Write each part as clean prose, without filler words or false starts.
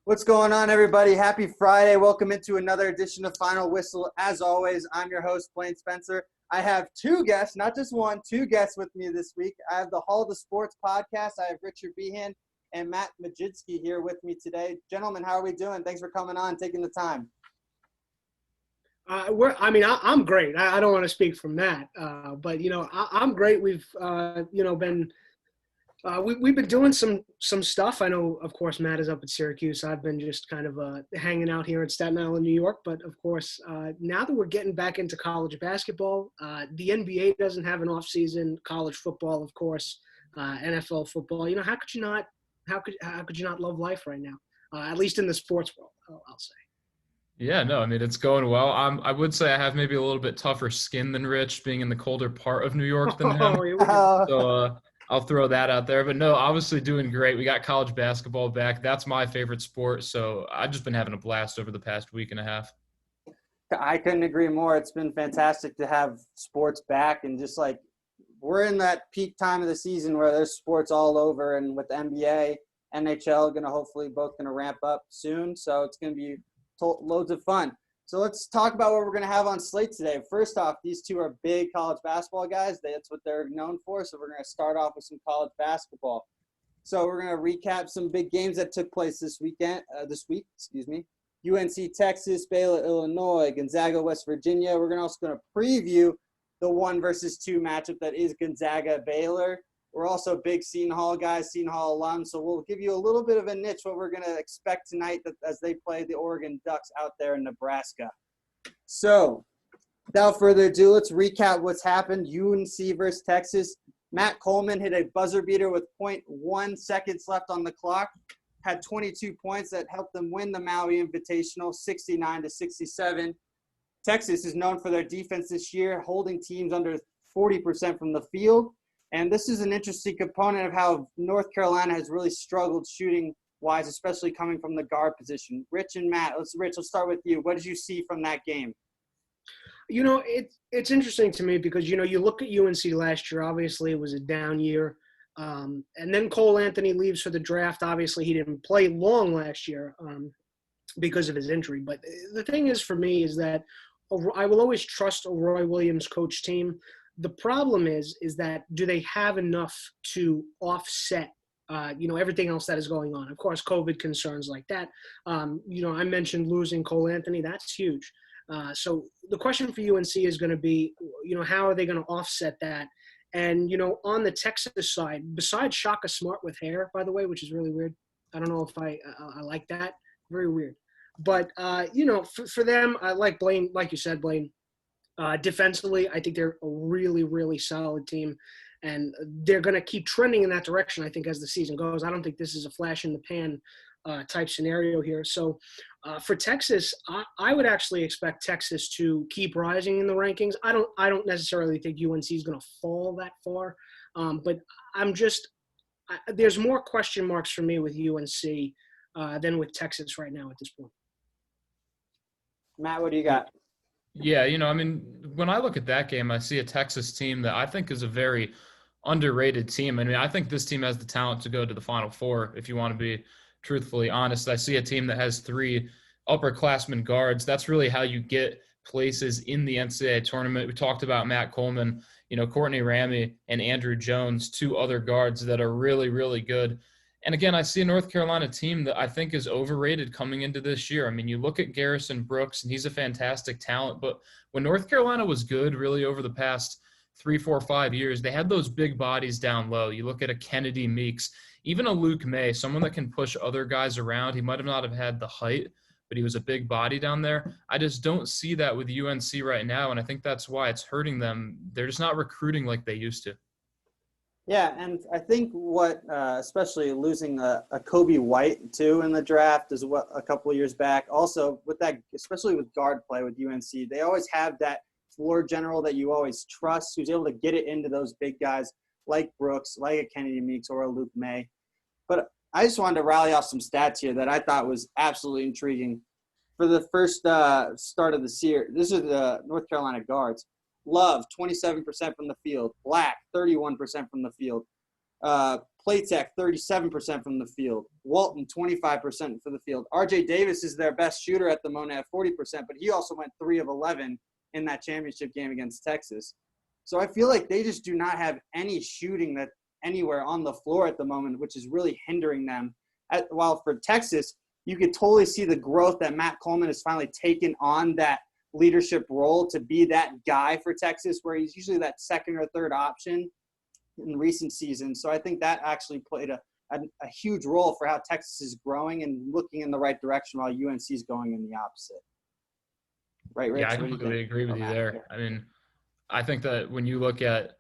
What's going on, everybody? Happy Friday. Welcome into another edition of Final Whistle. As always, I'm your host, Blaine Spencer. I have two guests, not just one, two guests with me this week. I have the Hall of the Sports podcast. I have Richard Behan and Matt Mlodzinski here with me today. Gentlemen, how are we doing? Thanks for coming on, taking the time. I'm great. I don't want to speak from that, but I'm great. We've been doing some stuff. I know, of course, Matt is up at Syracuse. I've been just kind of hanging out here in Staten Island, New York. But of course, now that we're getting back into college basketball, the NBA doesn't have an off season. College football, of course, NFL football. How could you not love life right now? At least in the sports world, I'll say. Yeah, no, I mean, it's going well. I would say I have maybe a little bit tougher skin than Rich, being in the colder part of New York than him. So I'll throw that out there. But no, obviously doing great. We got college basketball back. That's my favorite sport. So I've just been having a blast over the past week and a half. I couldn't agree more. It's been fantastic to have sports back, and just like we're in that peak time of the season where there's sports all over, and with the NBA, NHL hopefully both going to ramp up soon. So it's going to be loads of fun. So let's talk about what we're going to have on slate today. First off, these two are big college basketball guys. That's what they're known for. So we're going to start off with some college basketball. So we're going to recap some big games that took place this week. UNC Texas, Baylor Illinois, Gonzaga West Virginia. We're also going to preview the 1 versus 2 matchup that is Gonzaga-Baylor. We're also big Seton Hall guys, Seton Hall alums, so we'll give you a little bit of a niche what we're going to expect tonight as they play the Oregon Ducks out there in Nebraska. So, without further ado, let's recap what's happened. UNC versus Texas. Matt Coleman hit a buzzer beater with 0.1 seconds left on the clock, had 22 points that helped them win the Maui Invitational, 69-67. Texas is known for their defense this year, holding teams under 40% from the field. And this is an interesting component of how North Carolina has really struggled shooting-wise, especially coming from the guard position. Rich and Matt, let's start with you. What did you see from that game? It's interesting to me because, you look at UNC last year, obviously it was a down year. And then Cole Anthony leaves for the draft. Obviously he didn't play long last year because of his injury. But the thing is for me is that I will always trust a Roy Williams coach team. The problem is that do they have enough to offset, everything else that is going on? Of course, COVID concerns like that. I mentioned losing Cole Anthony. That's huge. So the question for UNC is going to be, how are they going to offset that? And, on the Texas side, besides Shaka Smart with hair, by the way, which is really weird. I don't know if I like that. Very weird. But, for them, I like Blaine, like you said, Blaine. Defensively, I think they're a really, really solid team, and they're going to keep trending in that direction, I think, as the season goes. I don't think this is a flash-in-the-pan type scenario here. So for Texas, I would actually expect Texas to keep rising in the rankings. I don't necessarily think UNC is going to fall that far, but there's more question marks for me with UNC than with Texas right now at this point. Matt, what do you got? Yeah, when I look at that game, I see a Texas team that I think is a very underrated team. I think this team has the talent to go to the Final Four, if you want to be truthfully honest. I see a team that has 3 upperclassmen guards. That's really how you get places in the NCAA tournament. We talked about Matt Coleman, Courtney Ramey and Andrew Jones, 2 other guards that are really, really good. And again, I see a North Carolina team that I think is overrated coming into this year. You look at Garrison Brooks, and he's a fantastic talent. But when North Carolina was good really over the past 3, 4, 5 years, they had those big bodies down low. You look at a Kennedy Meeks, even a Luke May, someone that can push other guys around. He might have not have had the height, but he was a big body down there. I just don't see that with UNC right now, and I think that's why it's hurting them. They're just not recruiting like they used to. Yeah, and I think what, especially losing a Kobe White too in the draft as well a couple of years back. Also with that, especially with guard play with UNC, they always have that floor general that you always trust, who's able to get it into those big guys like Brooks, like a Kennedy Meeks or a Luke May. But I just wanted to rally off some stats here that I thought was absolutely intriguing. For the first start of the series, this is the North Carolina guards. Love, 27% from the field. Black, 31% from the field. Platek, 37% from the field. Walton, 25% for the field. R.J. Davis is their best shooter at the moment at 40%, but he also went 3 of 11 in that championship game against Texas. So I feel like they just do not have any shooting that anywhere on the floor at the moment, which is really hindering them. While for Texas, you could totally see the growth that Matt Coleman has finally taken on that leadership role to be that guy for Texas, where he's usually that second or third option in recent seasons. So I think that actually played a huge role for how Texas is growing and looking in the right direction while UNC is going in the opposite. Right, Rich? Yeah, I completely agree with you there. I mean, I think that when you look at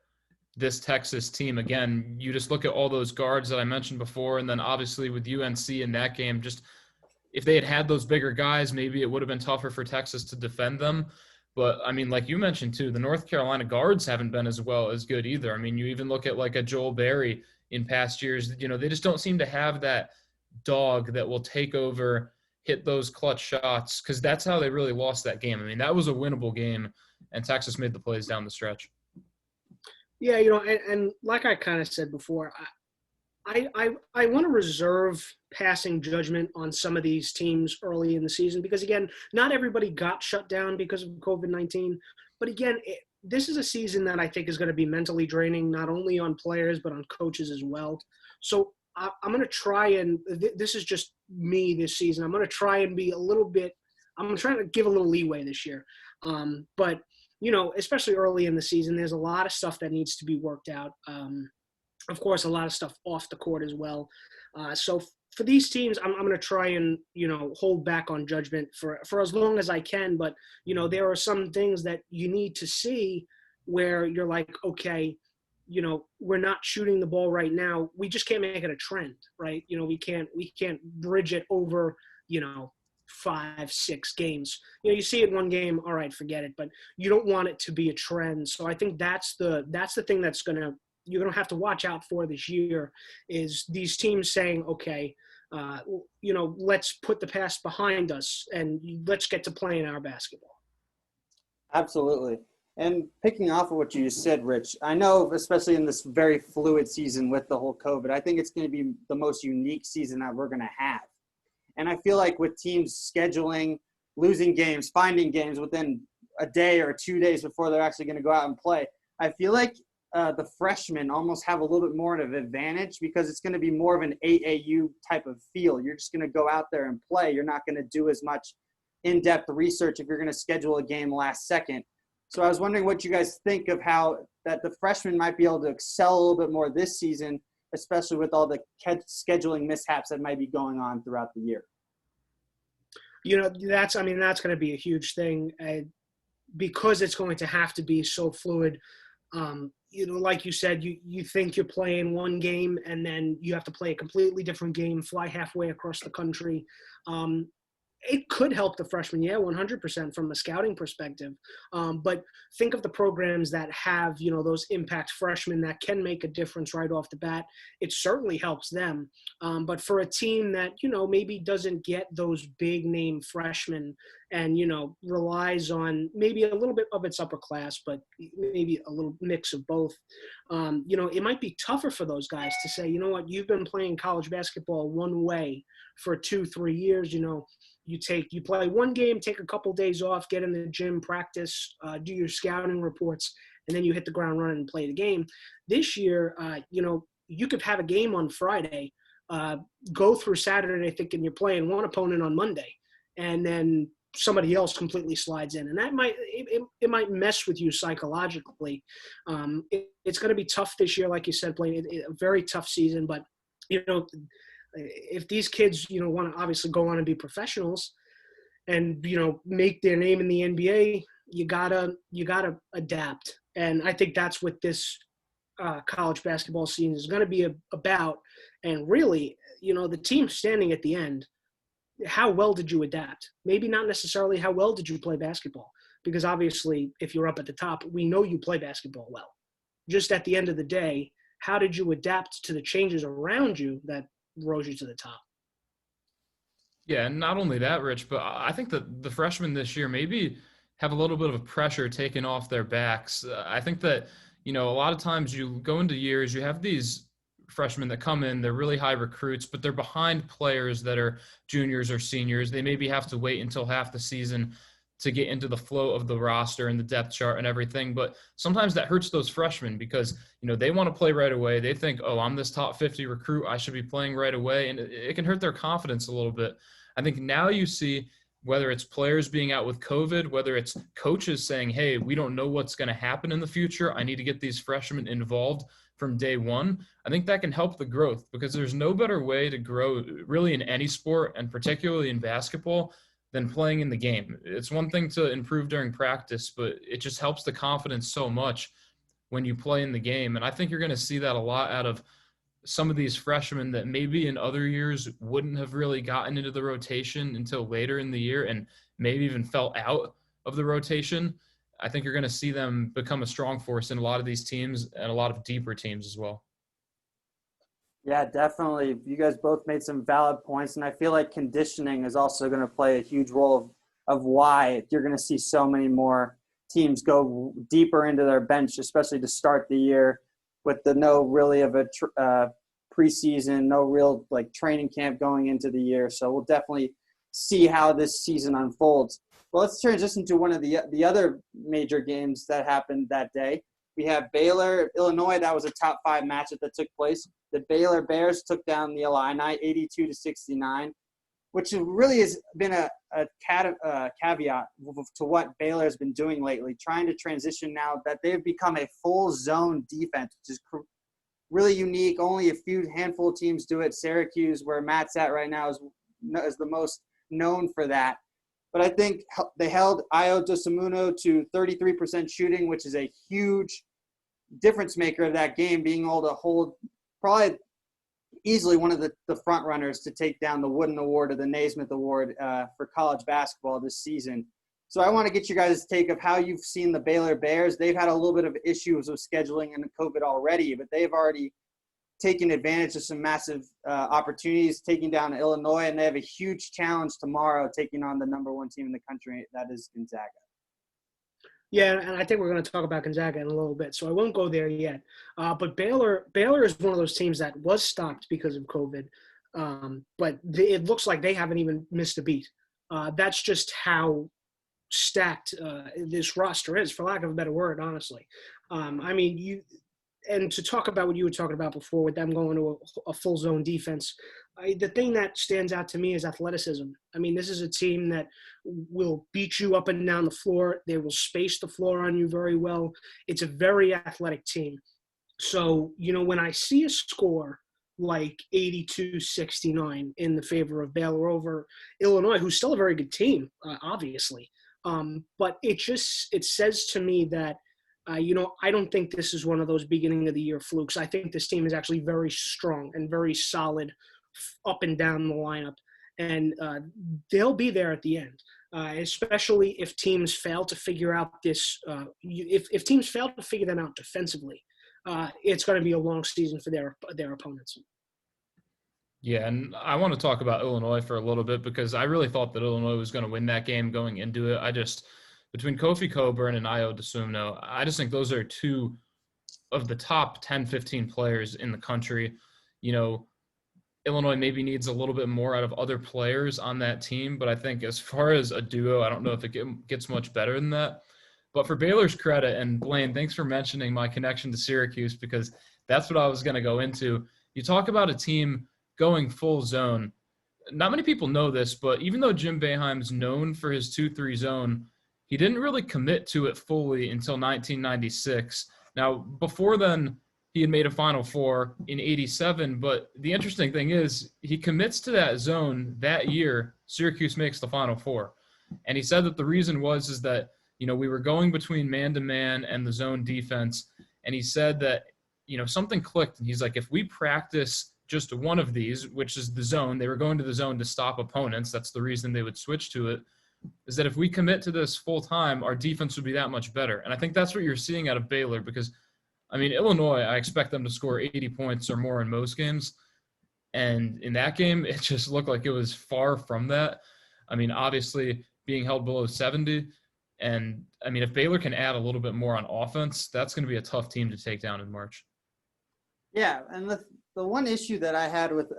this Texas team, again, you just look at all those guards that I mentioned before, and then obviously with UNC in that game, just if they had those bigger guys, maybe it would have been tougher for Texas to defend them. But, I mean, like you mentioned, too, the North Carolina guards haven't been as good either. I mean, you even look at, like, a Joel Berry in past years. You know, they just don't seem to have that dog that will take over, hit those clutch shots, because that's how they really lost that game. I mean, that was a winnable game, and Texas made the plays down the stretch. Yeah, you know, and like I kind of said before, I want to reserve passing judgment on some of these teams early in the season because, again, not everybody got shut down because of COVID-19. But, again, this is a season that I think is going to be mentally draining, not only on players but on coaches as well. So I'm going to try and this is just me this season. I'm going to try and be a little bit – I'm trying to give a little leeway this year. But, you know, especially early in the season, there's a lot of stuff that needs to be worked out. Of course, a lot of stuff off the court as well. So for these teams, I'm going to try and, you know, hold back on judgment for as long as I can. But, you know, there are some things that you need to see where you're like, okay, you know, we're not shooting the ball right now. We just can't make it a trend, right? You know, we can't bridge it over, you know, 5-6 games. You know, you see it one game, all right, forget it. But you don't want it to be a trend. So I think that's the thing that's you're going to have to watch out for this year is these teams saying, okay, you know, let's put the past behind us and let's get to playing our basketball. Absolutely. And picking off of what you just said, Rich, I know, especially in this very fluid season with the whole COVID, I think it's going to be the most unique season that we're going to have. And I feel like with teams scheduling, losing games, finding games within a day or 2 days before they're actually going to go out and play, I feel like the freshmen almost have a little bit more of an advantage because it's going to be more of an AAU type of feel. You're just going to go out there and play. You're not going to do as much in-depth research if you're going to schedule a game last second. So I was wondering what you guys think of how that the freshmen might be able to excel a little bit more this season, especially with all the scheduling mishaps that might be going on throughout the year. You know, that's going to be a huge thing because it's going to have to be so fluid. You know, like you said, you think you're playing one game and then you have to play a completely different game, fly halfway across the country. It could help the freshmen, 100% from a scouting perspective. But think of the programs that have, you know, those impact freshmen that can make a difference right off the bat. It certainly helps them. But for a team that, you know, maybe doesn't get those big name freshmen and, you know, relies on maybe a little bit of its upper class, but maybe a little mix of both, you know, it might be tougher for those guys to say, you know what, you've been playing college basketball one way for 2-3 years, you know, you play one game, take a couple days off, get in the gym, practice, do your scouting reports, and then you hit the ground running and play the game. This year, you know, you could have a game on Friday, go through Saturday thinking you're playing one opponent on Monday, and then somebody else completely slides in. And that it might mess with you psychologically. It's going to be tough this year, like you said, Blaine, a very tough season, but, you know, if these kids, you know, want to obviously go on and be professionals and, you know, make their name in the NBA, you gotta adapt. And I think that's what this college basketball scene is going to be about. And really, you know, the team standing at the end, how well did you adapt? Maybe not necessarily how well did you play basketball, because obviously if you're up at the top, we know you play basketball well. Just at the end of the day, how did you adapt to the changes around you that rose you to the top? Yeah, and not only that, Rich, but I think that the freshmen this year maybe have a little bit of a pressure taken off their backs. I think that, you know, a lot of times you go into years, you have these freshmen that come in, they're really high recruits, but they're behind players that are juniors or seniors. They maybe have to wait until half the season to get into the flow of the roster and the depth chart and everything. But sometimes that hurts those freshmen because, they want to play right away. They think, oh, I'm this top 50 recruit, I should be playing right away. And it can hurt their confidence a little bit. I think now you see, whether it's players being out with COVID, whether it's coaches saying, hey, we don't know what's going to happen in the future, I need to get these freshmen involved from day one. I think that can help the growth, because there's no better way to grow really in any sport, and particularly in basketball, than playing in the game. It's one thing to improve during practice, but it just helps the confidence so much when you play in the game. And I think you're going to see that a lot out of some of these freshmen that maybe in other years wouldn't have really gotten into the rotation until later in the year and maybe even fell out of the rotation. I think you're going to see them become a strong force in a lot of these teams and a lot of deeper teams as well. Yeah, definitely. You guys both made some valid points, and I feel like conditioning is also going to play a huge role of why you're going to see so many more teams go deeper into their bench, especially to start the year with the no really of a preseason, no real training camp going into the year. So we'll definitely see how this season unfolds. Well, let's transition to one of the other major games that happened that day. We have Baylor, Illinois. That was a top 5 matchup that took place. The Baylor Bears took down the Illini 82-69, which really has been a caveat to what Baylor has been doing lately, trying to transition now that they've become a full zone defense, which is really unique. Only a handful of teams do it. Syracuse, where Matt's at right now, is the most known for that. But I think they held Ayo Dosunmu to 33% shooting, which is a huge difference maker of that game, being able to hold probably easily one of the front runners to take down the Wooden Award or the Naismith Award for college basketball this season. So I want to get you guys' take of how you've seen the Baylor Bears. They've had a little bit of issues with scheduling and COVID already, but they've already taken advantage of some massive opportunities, taking down Illinois, and they have a huge challenge tomorrow taking on the number 1 team in the country, that is Gonzaga. Yeah, and I think we're going to talk about Gonzaga in a little bit, so I won't go there yet. But Baylor is one of those teams that was stopped because of COVID, but it looks like they haven't even missed a beat. That's just how stacked this roster is, for lack of a better word, honestly. And to talk about what you were talking about before with them going to a full zone defense, the thing that stands out to me is athleticism. I mean, this is a team that will beat you up and down the floor. They will space the floor on you very well. It's a very athletic team. So, when I see a score like 82-69 in the favor of Baylor over Illinois, who's still a very good team, obviously, but it says to me that, I don't think this is one of those beginning of the year flukes. I think this team is actually very strong and very solid up and down the lineup. And they'll be there at the end, especially if teams fail to figure out this. If teams fail to figure them out defensively, it's going to be a long season for their opponents. Yeah, and I want to talk about Illinois for a little bit because I really thought that Illinois was going to win that game going into it. Between Kofi Coburn and Ayo Dosunmu, I just think those are 2 of the top 10, 15 players in the country. Illinois maybe needs a little bit more out of other players on that team, but I think as far as a duo, I don't know if it gets much better than that. But for Baylor's credit, and Blaine, thanks for mentioning my connection to Syracuse because that's what I was going to go into. You talk about a team going full zone. Not many people know this, but even though Jim Boeheim's known for his 2-3 zone, he didn't really commit to it fully until 1996. Now, before then, he had made a Final Four in 87, but the interesting thing is he commits to that zone that year. Syracuse makes the Final Four. And he said that the reason is that, we were going between man-to-man and the zone defense. And he said that, something clicked. And he's like, if we practice just one of these, which is the zone, they were going to the zone to stop opponents. That's the reason they would switch to it. Is that if we commit to this full time, our defense would be that much better. And I think that's what you're seeing out of Baylor because, Illinois, I expect them to score 80 points or more in most games. And in that game, it just looked like it was far from that. Obviously being held below 70. And, if Baylor can add a little bit more on offense, that's going to be a tough team to take down in March. Yeah, and the one issue that I had with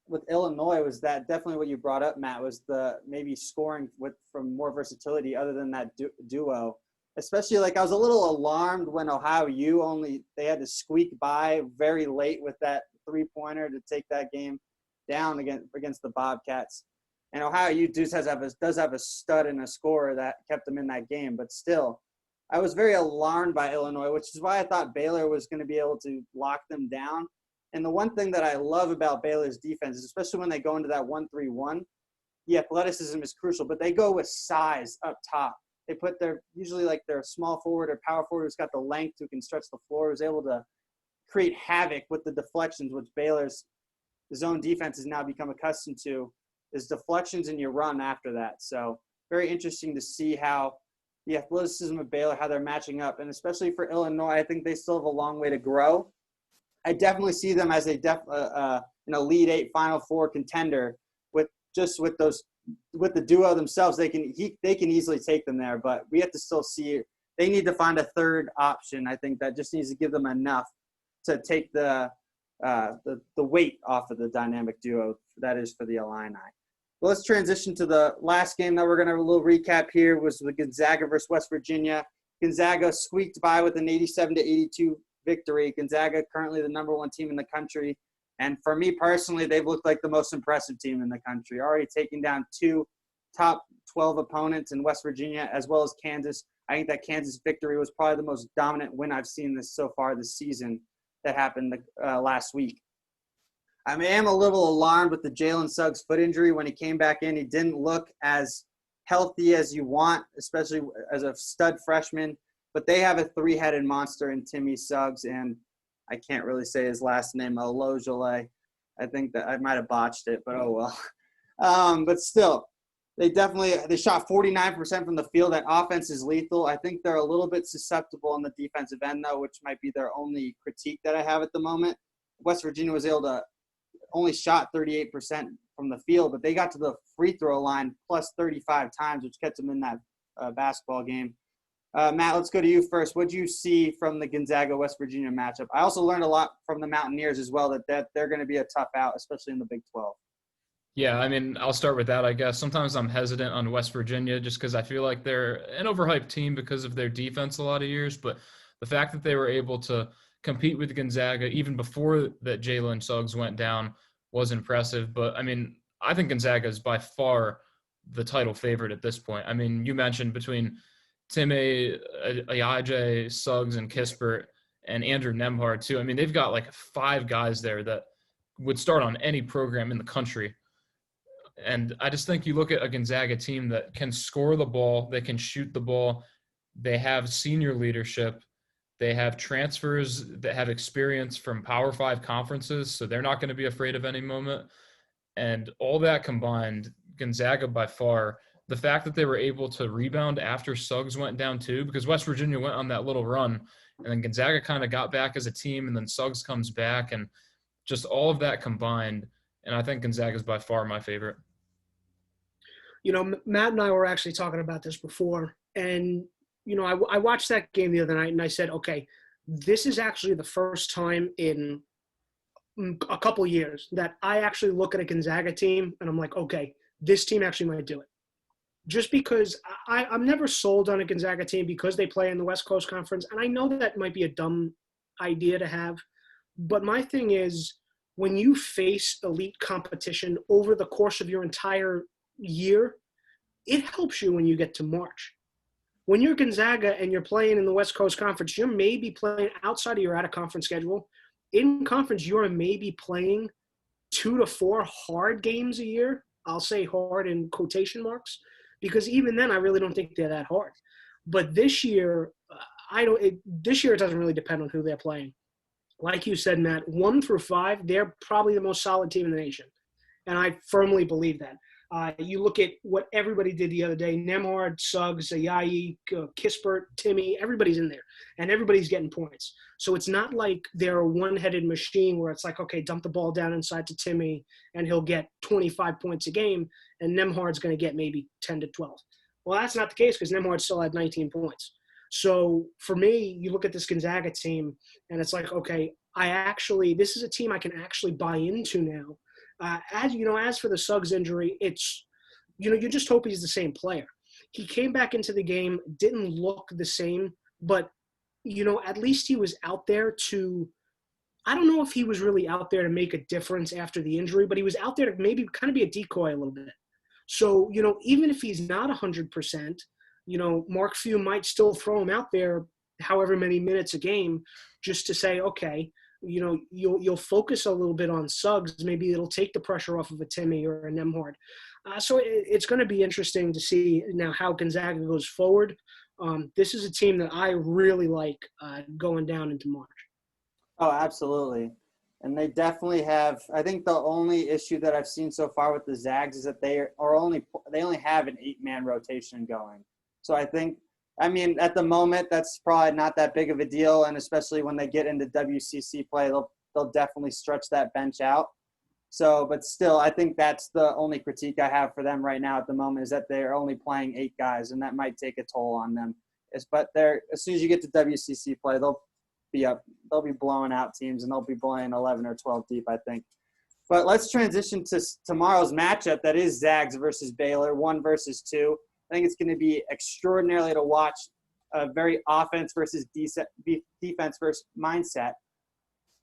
with Illinois was that definitely what you brought up, Matt, was the maybe scoring from more versatility other than that duo. Especially like I was a little alarmed when Ohio U they had to squeak by very late with that 3-pointer to take that game down against the Bobcats. And Ohio U does have a stud and a scorer that kept them in that game, but still, I was very alarmed by Illinois, which is why I thought Baylor was going to be able to lock them down. And the one thing that I love about Baylor's defense is especially when they go into that 1-3-1, the athleticism is crucial, but they go with size up top. They put usually like their small forward or power forward who's got the length who can stretch the floor, who's able to create havoc with the deflections, which Baylor's zone defense has now become accustomed to, is deflections and you run after that. So very interesting to see how the athleticism of Baylor, how they're matching up. And especially for Illinois, I think they still have a long way to grow. I definitely see them as an Elite Eight, Final Four contender with the duo themselves. They can easily take them there, but we have to still see. They need to find a third option. I think that just needs to give them enough to take the weight off of the dynamic duo that is for the Illini. Well, let's transition to the last game that we're going to have a little recap here was the Gonzaga versus West Virginia. Gonzaga squeaked by with an 87-82 victory. Gonzaga currently the number 1 team in the country. And for me personally, they've looked like the most impressive team in the country, already taking down 2 top 12 opponents in West Virginia as well as Kansas. I think that Kansas victory was probably the most dominant win I've seen so far this season that happened last week. I am a little alarmed with the Jalen Suggs foot injury. When he came back in, he didn't look as healthy as you want, especially as a stud freshman. But they have a 3-headed monster in Timmy Suggs, and I can't really say his last name, Mlodzinski. I think that I might have botched it, but oh well. But still, they shot 49% from the field. That offense is lethal. I think they're a little bit susceptible on the defensive end, though, which might be their only critique that I have at the moment. West Virginia was able to only shot 38% from the field, but they got to the free throw line plus 35 times, which kept them in that basketball game. Matt, let's go to you first. What do you see from the Gonzaga-West Virginia matchup? I also learned a lot from the Mountaineers as well, that they're going to be a tough out, especially in the Big 12. Yeah, I mean, I'll start with that, I guess. Sometimes I'm hesitant on West Virginia just because I feel like they're an overhyped team because of their defense a lot of years. But the fact that they were able to compete with Gonzaga even before that Jalen Suggs went down was impressive. But, I mean, I think Gonzaga is by far the title favorite at this point. I mean, you mentioned between Time, Ayaje, Suggs, and Kispert, and Andrew Nembhard, too. I mean, they've got like 5 guys there that would start on any program in the country. And I just think you look at a Gonzaga team that can score the ball, they can shoot the ball, they have senior leadership, they have transfers that have experience from Power 5 conferences, so they're not going to be afraid of any moment. And all that combined, Gonzaga by far, the fact that they were able to rebound after Suggs went down too, because West Virginia went on that little run, and then Gonzaga kind of got back as a team, and then Suggs comes back, and just all of that combined, and I think Gonzaga is by far my favorite. You know, Matt and I were actually talking about this before, and, you know, I watched that game the other night, and I said, okay, this is actually the first time in a couple years that I actually look at a Gonzaga team, and I'm like, okay, this team actually might do it. Just because I'm never sold on a Gonzaga team because they play in the West Coast Conference, and I know that might be a dumb idea to have, but my thing is when you face elite competition over the course of your entire year, it helps you when you get to March. When you're Gonzaga and you're playing in the West Coast Conference, you're maybe playing outside of your out-of-conference schedule. In conference, you're maybe playing 2 to 4 hard games a year. I'll say hard in quotation marks, because even then, I really don't think they're that hard. But this year, this year it doesn't really depend on who they're playing. Like you said, Matt, 1 through 5, they're probably the most solid team in the nation, and I firmly believe that. You look at what everybody did the other day: Nembhard, Suggs, Ayayi, Kispert, Timmy. Everybody's in there, and everybody's getting points. So it's not like they're a one-headed machine where it's like, okay, dump the ball down inside to Timmy, and he'll get 25 points a game, and Nembhard's going to get maybe 10 to 12. Well, that's not the case because Nembhard still had 19 points. So for me, you look at this Gonzaga team, and it's like, okay, this is a team I can actually buy into now. As for the Suggs injury, it's, you just hope he's the same player. He came back into the game, didn't look the same, but, at least he was out there to – I don't know if he was really out there to make a difference after the injury, but he was out there to maybe kind of be a decoy a little bit. So, even if he's not 100%, Mark Few might still throw him out there however many minutes a game just to say, okay, you'll focus a little bit on Suggs. Maybe it'll take the pressure off of a Timmy or a Nemhard. So it's going to be interesting to see now how Gonzaga goes forward. This is a team that I really like going down into March. Oh, absolutely. And they definitely have – I think the only issue that I've seen so far with the Zags is that they only have an 8-man rotation going. So I think – at the moment, that's probably not that big of a deal, and especially when they get into WCC play, they'll definitely stretch that bench out. So, but still, I think that's the only critique I have for them right now at the moment is that they're only playing 8 guys, and that might take a toll on them. But as soon as you get to WCC play, they'll be blowing out teams, and they'll be playing 11 or 12 deep, I think. But let's transition to tomorrow's matchup. That is Zags versus Baylor, 1 versus 2. I think it's going to be extraordinarily to watch a very offense versus defense versus mindset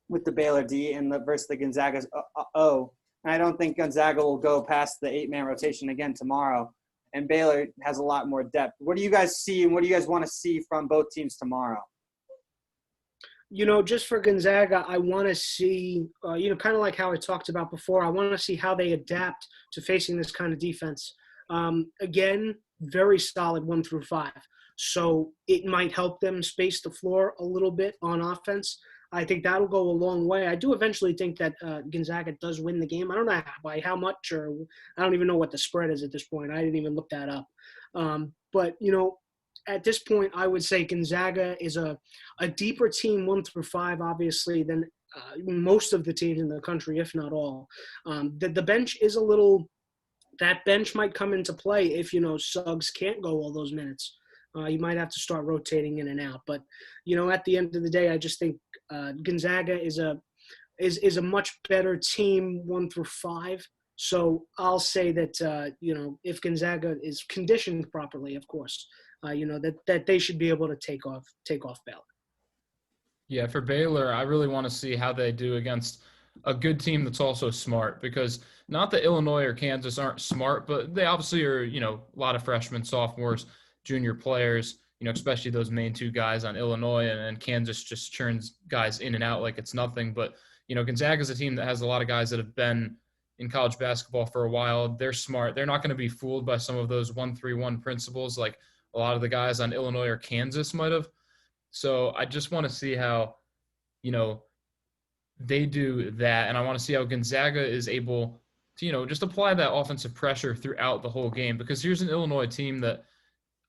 with the Baylor D and versus the Gonzaga's O. And I don't think Gonzaga will go past the 8-man rotation again tomorrow. And Baylor has a lot more depth. What do you guys see, and what do you guys want to see from both teams tomorrow? Just for Gonzaga, I want to see, kind of like how I talked about before, I want to see how they adapt to facing this kind of defense. Again, very solid 1 through 5. So it might help them space the floor a little bit on offense. I think that'll go a long way. I do eventually think that Gonzaga does win the game. I don't know by how much, or I don't even know what the spread is at this point. I didn't even look that up. But at this point, I would say Gonzaga is a deeper team 1 through 5, obviously, than most of the teams in the country, if not all. The bench is a little – that bench might come into play if, Suggs can't go all those minutes. You might have to start rotating in and out. But, at the end of the day, I just think Gonzaga is a much better team 1 through 5. So I'll say that, if Gonzaga is conditioned properly, of course, that they should be able to take off Baylor. Yeah, for Baylor, I really want to see how they do against a good team that's also smart, because not that Illinois or Kansas aren't smart, but they obviously are, a lot of freshmen, sophomores, junior players, especially those main 2 guys on Illinois, and Kansas just churns guys in and out like it's nothing. But, Gonzaga is a team that has a lot of guys that have been in college basketball for a while. They're smart. They're not going to be fooled by some of those 1-3-1 principles like a lot of the guys on Illinois or Kansas might have. So I just want to see how, they do that. And I want to see how Gonzaga is able to, just apply that offensive pressure throughout the whole game. Because here's an Illinois team a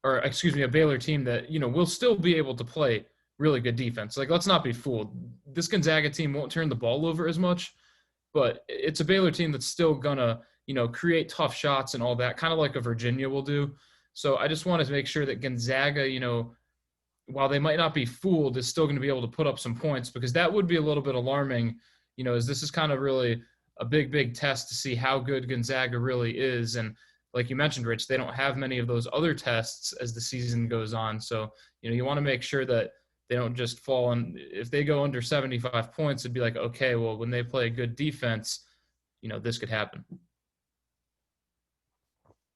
Baylor team that, will still be able to play really good defense. Like, let's not be fooled. This Gonzaga team won't turn the ball over as much, but it's a Baylor team that's still going to, create tough shots and all that, kind of like a Virginia will do. So I just want to make sure that Gonzaga, while they might not be fooled, is still going to be able to put up some points, because that would be a little bit alarming, as this is kind of really a big test to see how good Gonzaga really is. And like you mentioned, Rich, they don't have many of those other tests as the season goes on. So, you want to make sure that they don't just fall in. If they go under 75 points, it'd be like, okay, well, when they play a good defense, this could happen.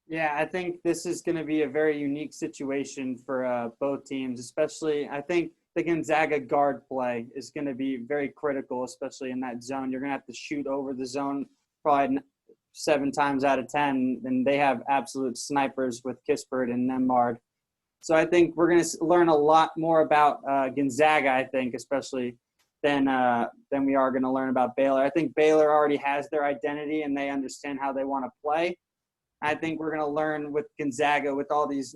Yeah, I think this is going to be a very unique situation for both teams, especially I think the Gonzaga guard play is going to be very critical, especially in that zone. You're going to have to shoot over the zone probably 7 times out of 10, and they have absolute snipers with Kispert and Nemhard. So I think we're going to learn a lot more about Gonzaga, I think, especially than we are going to learn about Baylor. I think Baylor already has their identity, and they understand how they want to play. I think we're going to learn with Gonzaga, with all these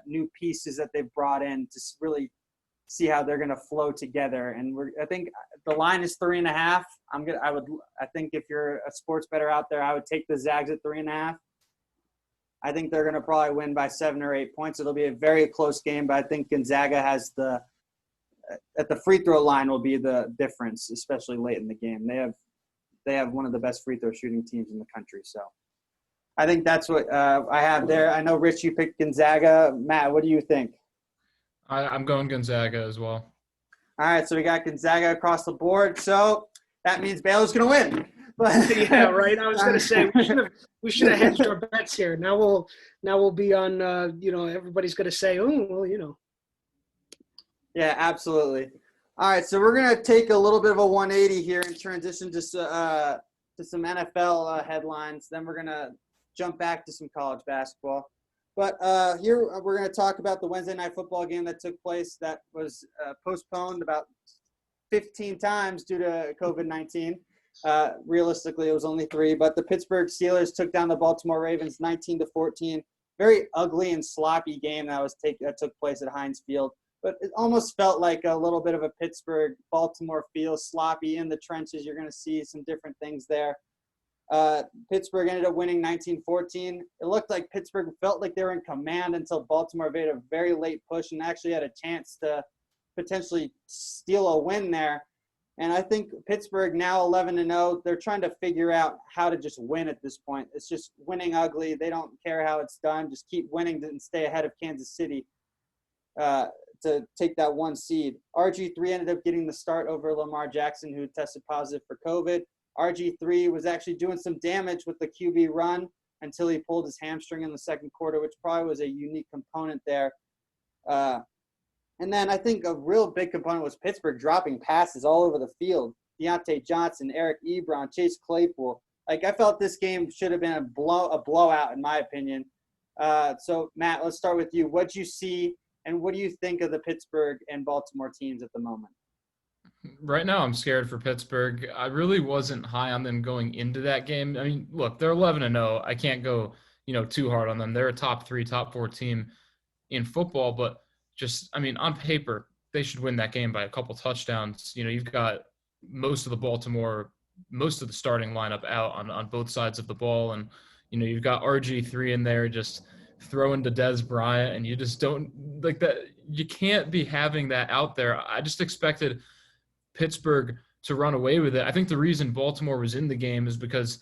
new pieces that they've brought in, to really see how they're going to flow together. And I think the line is 3.5. I think if you're a sports bettor out there, I would take the Zags at 3.5. I think they're going to probably win by 7 or 8 points. It'll be a very close game, but I think Gonzaga has at the free throw line will be the difference, especially late in the game. They have one of the best free throw shooting teams in the country. So I think that's what I have there. I know, Rich, you picked Gonzaga. Matt, what do you think? I'm going Gonzaga as well. All right, so we got Gonzaga across the board. So that means Baylor's going to win. But yeah, right. I was going to say we should have hedged our bets here. Now we'll be on. Everybody's going to say, oh, well. Yeah, absolutely. All right, so we're going to take a little bit of a 180 here and transition to some NFL headlines. Then we're going to jump back to some college basketball. But here we're going to talk about the Wednesday night football game that took place that was postponed about 15 times due to COVID-19. Realistically, it was only 3. But the Pittsburgh Steelers took down the Baltimore Ravens 19-14. Very ugly and sloppy game that took place at Heinz Field. But it almost felt like a little bit of a Pittsburgh-Baltimore feel, sloppy in the trenches. You're going to see some different things there. Pittsburgh ended up winning 19-14. It looked like Pittsburgh felt like they were in command until Baltimore made a very late push and actually had a chance to potentially steal a win there. And I think Pittsburgh now 11-0, they're trying to figure out how to just win at this point. It's just winning ugly. They don't care how it's done. Just keep winning and stay ahead of Kansas City to take that 1 seed. RG3 ended up getting the start over Lamar Jackson, who tested positive for COVID. RG3 was actually doing some damage with the QB run until he pulled his hamstring in the second quarter, which probably was a unique component there. And then I think a real big component was Pittsburgh dropping passes all over the field. Deontay Johnson, Eric Ebron, Chase Claypool. Like, I felt this game should have been a blowout, in my opinion. So, Matt, let's start with you. What'd you see, and what do you think of the Pittsburgh and Baltimore teams at the moment? Right now, I'm scared for Pittsburgh. I really wasn't high on them going into that game. I mean, look, they're 11-0. I can't go, too hard on them. They're a top 3, top 4 team in football, but just, I mean, on paper, they should win that game by a couple touchdowns. You've got most of the starting lineup out on both sides of the ball, and you've got RG3 in there just throwing to Dez Bryant, and you just don't like that. You can't be having that out there. I just expected Pittsburgh to run away with it. I think the reason Baltimore was in the game is because,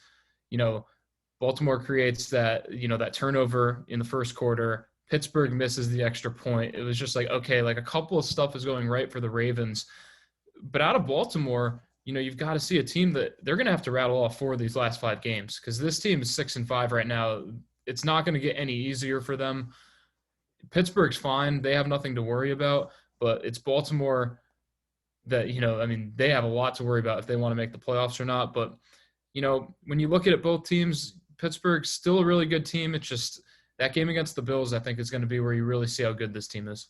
Baltimore creates that, that turnover in the first quarter. Pittsburgh misses the extra point. It was just like, okay, like a couple of stuff is going right for the Ravens. But out of Baltimore, you've got to see a team that they're going to have to rattle off 4 of these last 5 games, because this team is 6-5 right now. It's not going to get any easier for them. Pittsburgh's fine. They have nothing to worry about, but it's Baltimore that, they have a lot to worry about if they want to make the playoffs or not. But, when you look at it, both teams, Pittsburgh's still a really good team. It's just that game against the Bills, I think, is going to be where you really see how good this team is.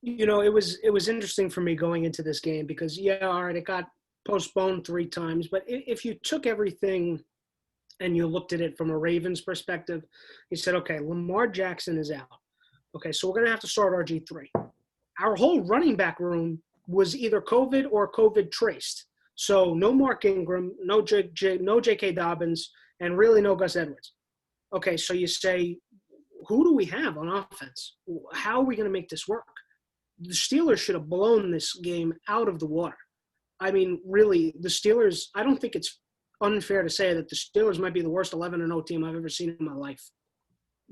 It was interesting for me going into this game because, all right, it got postponed 3 times. But if you took everything and you looked at it from a Ravens perspective, you said, okay, Lamar Jackson is out. Okay, so we're going to have to start RG3. Our whole running back room was either COVID or COVID traced. So no Mark Ingram, no J.K. Dobbins, and really no Gus Edwards. Okay, so you say, who do we have on offense? How are we going to make this work? The Steelers should have blown this game out of the water. I mean, really, the Steelers, I don't think it's unfair to say that the Steelers might be the worst 11-0 team I've ever seen in my life.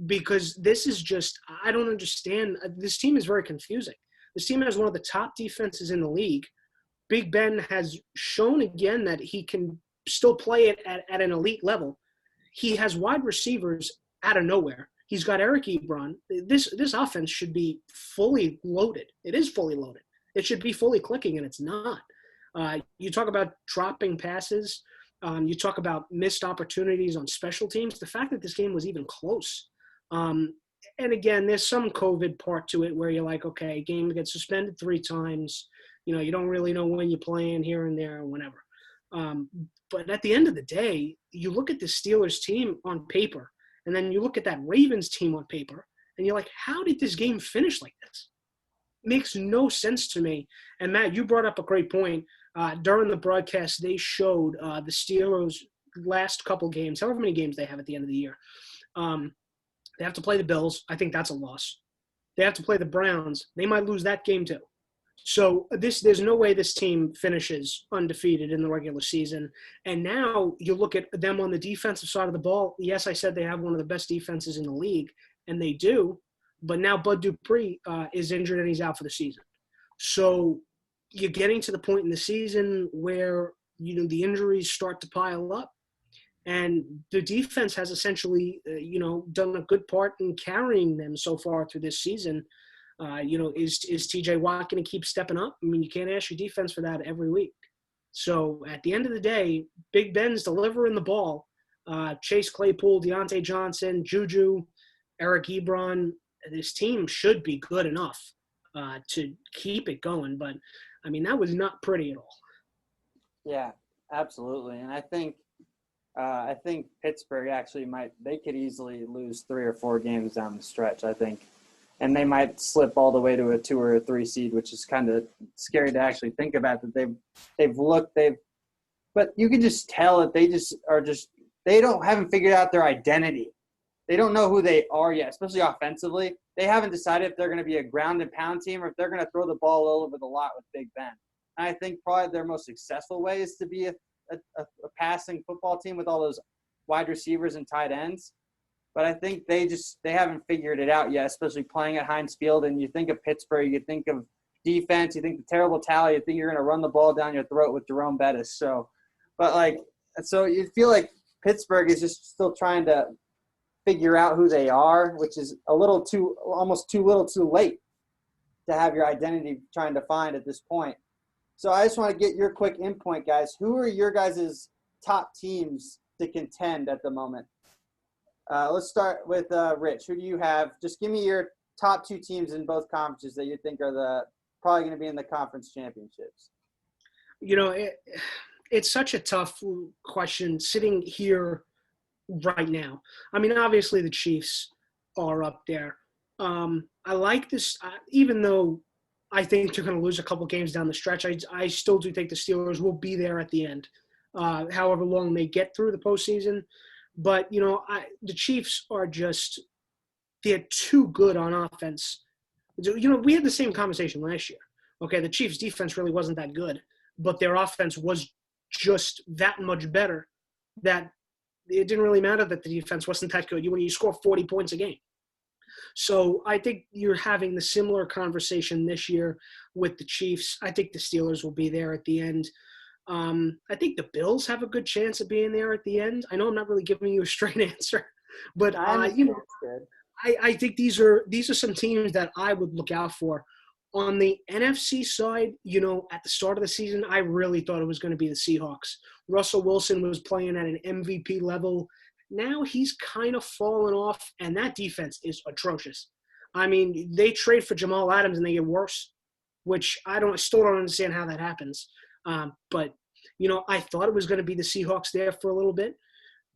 Because this is just, I don't understand. This team is very confusing. This team has one of the top defenses in the league. Big Ben has shown again that he can still play it at an elite level. He has wide receivers out of nowhere. He's got Eric Ebron. This offense should be fully loaded. It is fully loaded. It should be fully clicking, and it's not. You talk about dropping passes. You talk about missed opportunities on special teams. The fact that this game was even close. And again, there's some COVID part to it where you're like, okay, game gets suspended 3 times. You don't really know when you're playing here and there or whenever. But at the end of the day, you look at the Steelers team on paper, and then you look at that Ravens team on paper, and you're like, how did this game finish like this? It makes no sense to me. And, Matt, you brought up a great point. During the broadcast, they showed the Steelers' last couple games, however many games they have at the end of the year. They have to play the Bills. I think that's a loss. They have to play the Browns. They might lose that game too. So there's no way this team finishes undefeated in the regular season. And now you look at them on the defensive side of the ball. Yes, I said they have one of the best defenses in the league, and they do. But now Bud Dupree is injured and he's out for the season. So you're getting to the point in the season where, the injuries start to pile up. And the defense has essentially, done a good part in carrying them so far through this season. Is TJ Watt going to keep stepping up? I mean, you can't ask your defense for that every week. So at the end of the day, Big Ben's delivering the ball. Chase Claypool, Deontay Johnson, Juju, Eric Ebron, this team should be good enough to keep it going. But, I mean, that was not pretty at all. Yeah, absolutely. And I think Pittsburgh actually they could easily lose 3 or 4 games down the stretch, I think. And they might slip all the way to a 2 or a 3 seed, which is kind of scary to actually think about. That but you can just tell that they haven't figured out their identity. They don't know who they are yet, especially offensively. They haven't decided if they're going to be a ground and pound team or if they're going to throw the ball all over the lot with Big Ben. And I think probably their most successful way is to be a passing football team with all those wide receivers and tight ends. But I think they haven't figured it out yet, especially playing at Heinz Field. And you think of Pittsburgh, you think of defense, you think the terrible tally, you think you're going to run the ball down your throat with Jerome Bettis. So you feel like Pittsburgh is just still trying to figure out who they are, which is almost too little too late to have your identity trying to find at this point. So I just want to get your quick input, guys. Who are your guys' top teams to contend at the moment? Let's start with Rich. Who do you have? Just give me your top 2 teams in both conferences that you think are probably going to be in the conference championships. It's such a tough question sitting here right now. I mean, obviously the Chiefs are up there. I like this, even though I think they're going to lose a couple games down the stretch. I still do think the Steelers will be there at the end, however long they get through the postseason. But, the Chiefs are they're too good on offense. We had the same conversation last year. Okay, the Chiefs' defense really wasn't that good, but their offense was just that much better that it didn't really matter that the defense wasn't that good when you score 40 points a game. So I think you're having the similar conversation this year with the Chiefs. I think the Steelers will be there at the end. I think the Bills have a good chance of being there at the end. I know I'm not really giving you a straight answer, but I think these are some teams that I would look out for. On the NFC side, at the start of the season, I really thought it was going to be the Seahawks. Russell Wilson was playing at an MVP level. Now he's kind of fallen off, and that defense is atrocious. I mean, they trade for Jamal Adams and they get worse, which I still don't understand how that happens. But I thought it was going to be the Seahawks there for a little bit.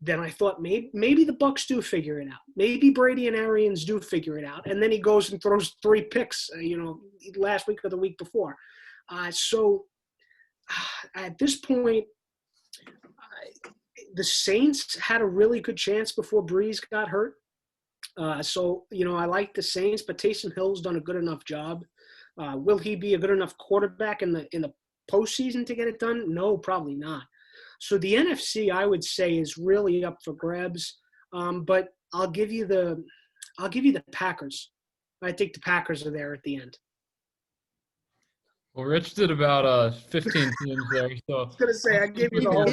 Then I thought maybe the Bucs do figure it out. Maybe Brady and Arians do figure it out. And then he goes and throws 3 picks, last week or the week before. So at this point, the Saints had a really good chance before Breeze got hurt. I like the Saints, but Taysom Hill's done a good enough job. Will he be a good enough quarterback in the postseason to get it done? No, probably not. So the NFC, I would say, is really up for grabs. But I'll give you the Packers. I think the Packers are there at the end. Well, Rich did about 15 teams there. So I was gonna say I gave you the whole.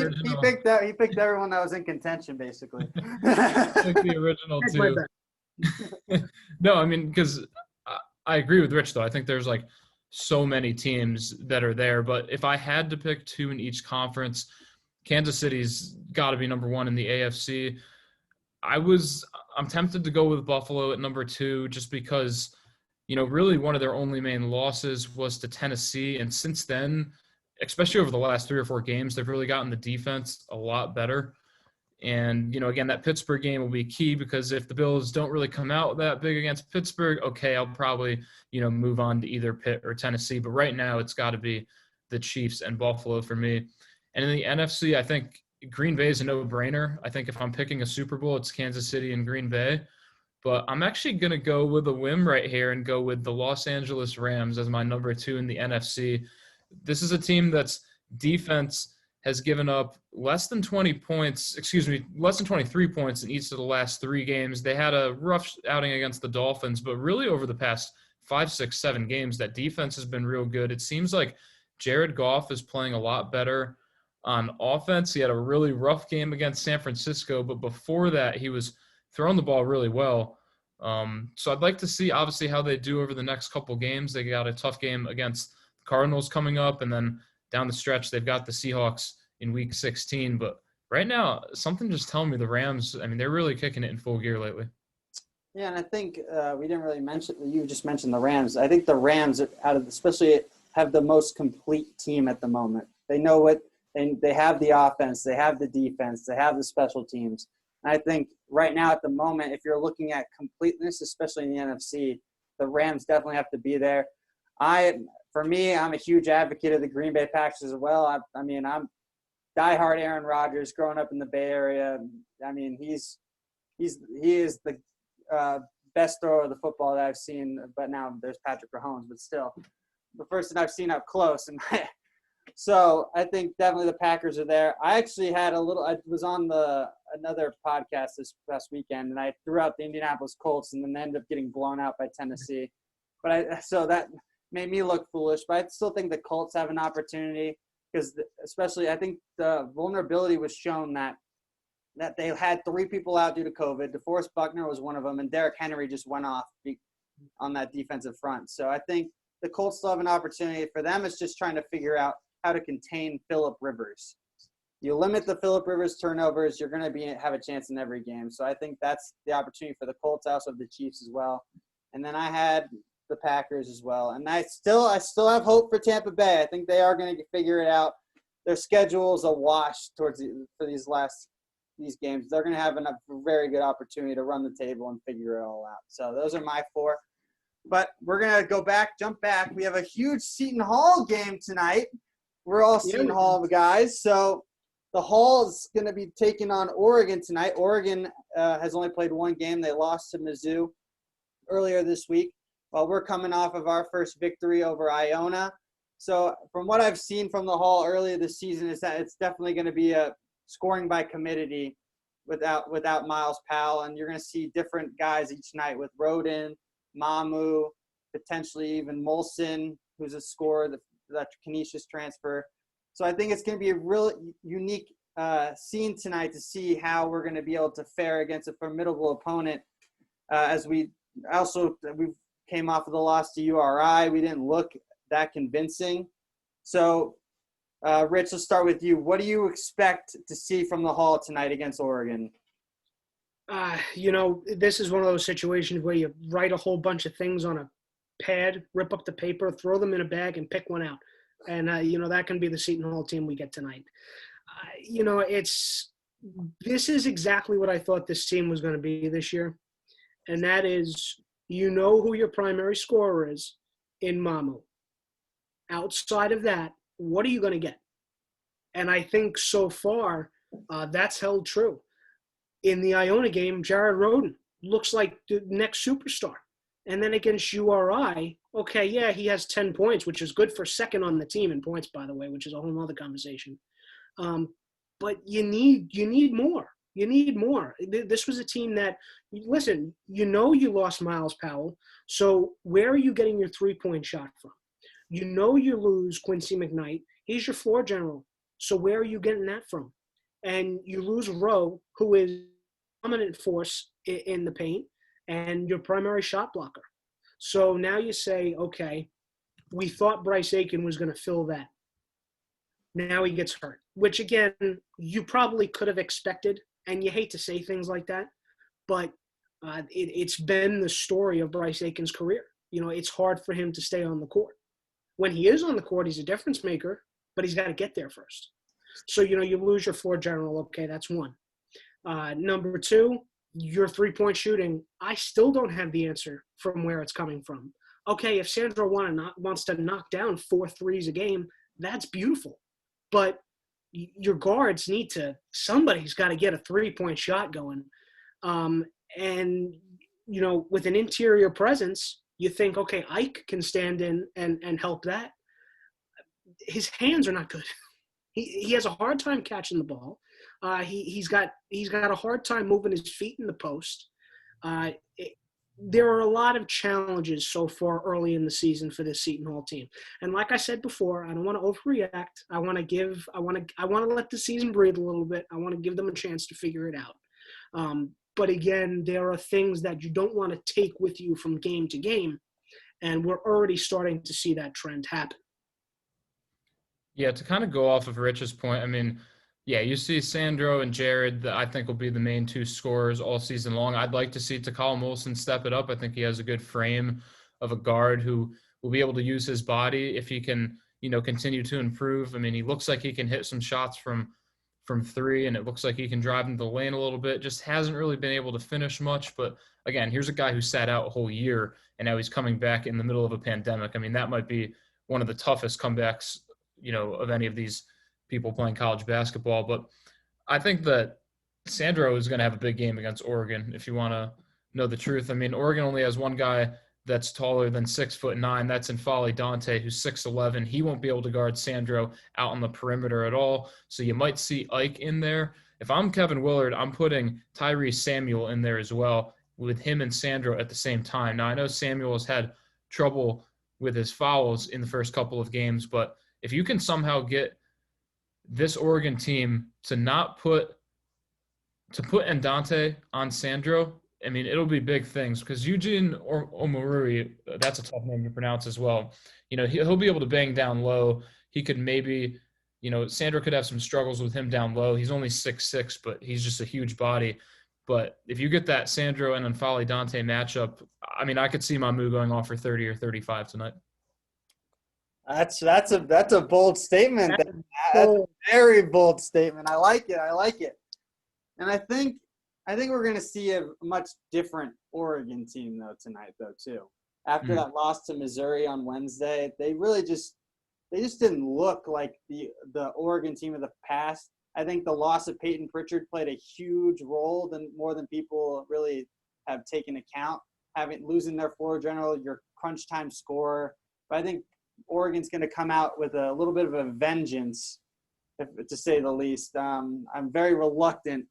He picked everyone that was in contention, basically. Picked the original too. No, I mean, because I agree with Rich though. I think there's so many teams that are there. But if I had to pick 2 in each conference, Kansas City's got to be number 1 in the AFC. I'm tempted to go with Buffalo at number 2 just because, really one of their only main losses was to Tennessee. And since then, especially over the last 3 or 4 games, they've really gotten the defense a lot better. And, again, that Pittsburgh game will be key because if the Bills don't really come out that big against Pittsburgh, okay, I'll probably, move on to either Pitt or Tennessee. But right now it's got to be the Chiefs and Buffalo for me. And in the NFC, I think Green Bay is a no-brainer. I think if I'm picking a Super Bowl, it's Kansas City and Green Bay. but I'm actually going to go with a whim right here and go with the Los Angeles Rams as my number 2 in the NFC. This is a team that's defense has given up less than 23 points in each of the last 3 games. They had a rough outing against the Dolphins, but really over the past 5, 6, 7 games, that defense has been real good. It seems like Jared Goff is playing a lot better on offense. He had a really rough game against San Francisco, but before that, he was throwing the ball really well. So I'd like to see, obviously, how they do over the next couple games. They got a tough game against the Cardinals coming up, and then down the stretch, they've got the Seahawks in Week 16. But right now, something just telling me the Rams, I mean, they're really kicking it in full gear lately. Yeah, and I think we didn't really mention – you just mentioned the Rams. I think the Rams, especially have the most complete team at the moment. They know what – they have the offense, they have the defense, they have the special teams. And I think right now at the moment, if you're looking at completeness, especially in the NFC, the Rams definitely have to be there. For me, I'm a huge advocate of the Green Bay Packers as well. I mean, I'm diehard Aaron Rodgers growing up in the Bay Area. I mean, he is the best thrower of the football that I've seen. But now there's Patrick Mahomes, but still the person I've seen up close. So I think definitely the Packers are there. I actually I was on another podcast this past weekend, and I threw out the Indianapolis Colts and then ended up getting blown out by Tennessee. So that made me look foolish, but I still think the Colts have an opportunity because especially I think the vulnerability was shown that they had 3 people out due to COVID. DeForest Buckner was one of them, and Derrick Henry just went off on that defensive front. So I think the Colts still have an opportunity. For them, it's just trying to figure out how to contain Phillip Rivers. You limit the Phillip Rivers turnovers, you're going to have a chance in every game. So I think that's the opportunity for the Colts. I also have the Chiefs as well. And then I had the Packers as well. And I still have hope for Tampa Bay. I think they are going to figure it out. Their schedule is a wash for these games. They're going to have a very good opportunity to run the table and figure it all out. So those are my 4. But we're going to jump back. We have a huge Seton Hall game tonight. We're all Seton Hall guys. So the Hall is going to be taking on Oregon tonight. Oregon has only played 1 game. They lost to Mizzou earlier this week. Well, we're coming off of our first victory over Iona. So from what I've seen from the Hall earlier this season is that it's definitely going to be a scoring by committee without Miles Powell. And you're going to see different guys each night with Roden, Mamu, potentially even Molson, who's a scorer, that Canisius transfer. So I think it's going to be a real unique scene tonight to see how we're going to be able to fare against a formidable opponent. As we came off of the loss to URI, we didn't look that convincing. So, Rich, let's start with you. What do you expect to see from the Hall tonight against Oregon? This is one of those situations where you write a whole bunch of things on a pad, rip up the paper, throw them in a bag, and pick one out. And, that can be the Seton Hall team we get tonight. This is exactly what I thought this team was going to be this year. And that is, who your primary scorer is in Mamu. Outside of that, what are you going to get? And I think so far that's held true. In the Iona game, Jared Roden looks like the next superstar. And then against URI, okay, yeah, he has 10 points, which is good for second on the team in points, by the way, which is a whole other conversation. But you need more. You need more. This was a team that, listen, you lost Miles Powell, so where are you getting your 3-point shot from? You lose Quincy McKnight. He's your floor general, so where are you getting that from? And you lose Rowe, who is a dominant force in the paint, and your primary shot blocker. So now you say, okay, we thought Bryce Aiken was going to fill that. Now he gets hurt, which, again, you probably could have expected, and you hate to say things like that, but it's been the story of Bryce Aiken's career. It's hard for him to stay on the court. When he is on the court, he's a difference maker, but he's got to get there first. So, you lose your floor general. Okay, that's one. Number 2, your 3-point shooting. I still don't have the answer from where it's coming from. Okay, if Sandro wants to knock down 4 threes a game, that's beautiful. But your guards somebody's got to get a 3-point shot going. And with an interior presence, you think, okay, Ike can stand in and help that. His hands are not good. He has a hard time catching the ball. He's got a hard time moving his feet in the post. There are a lot of challenges so far early in the season for this Seton Hall team. And like I said before, I don't want to overreact. I want to let the season breathe a little bit. I want to give them a chance to figure it out. But again, there are things that you don't want to take with you from game to game. And we're already starting to see that trend happen. Yeah, to kind of go off of Rich's point, I mean, yeah, you see Sandro and Jared that I think will be the main two scorers all season long. I'd like to see Takal Molson step it up. I think he has a good frame of a guard who will be able to use his body if he can, continue to improve. I mean, he looks like he can hit some shots from three, and it looks like he can drive into the lane a little bit. Just hasn't really been able to finish much. But again, here's a guy who sat out a whole year, and now he's coming back in the middle of a pandemic. I mean, that might be one of the toughest comebacks, of any of these people playing college basketball. But I think that Sandro is going to have a big game against Oregon, if you want to know the truth. I mean, Oregon only has one guy that's taller than 6'9". That's N'Faly Dante, who's 6'11". He won't be able to guard Sandro out on the perimeter at all. So you might see Ike in there. If I'm Kevin Willard, I'm putting Tyrese Samuel in there as well, with him and Sandro at the same time. Now, I know Samuel has had trouble with his fouls in the first couple of games, but if you can somehow get this Oregon team to put Ndante on Sandro, I mean, it'll be big things, because Eugene Omorui, that's a tough name to pronounce as well. He'll be able to bang down low. He could maybe, Sandro could have some struggles with him down low. He's only 6'6", but he's just a huge body. But if you get that Sandro and N'Faly Dante matchup, I mean, I could see Mamu going off for 30 or 35 tonight. That's a bold statement. That's a very bold statement. I like it. And I think we're going to see a much different Oregon team though tonight too. After that loss to Missouri on Wednesday, they just didn't look like the Oregon team of the past. I think the loss of Peyton Pritchard played a huge role, more than people really have taken account. Losing their floor general, your crunch time scorer. But I think Oregon's going to come out with a little bit of a vengeance, to say the least. I'm very reluctant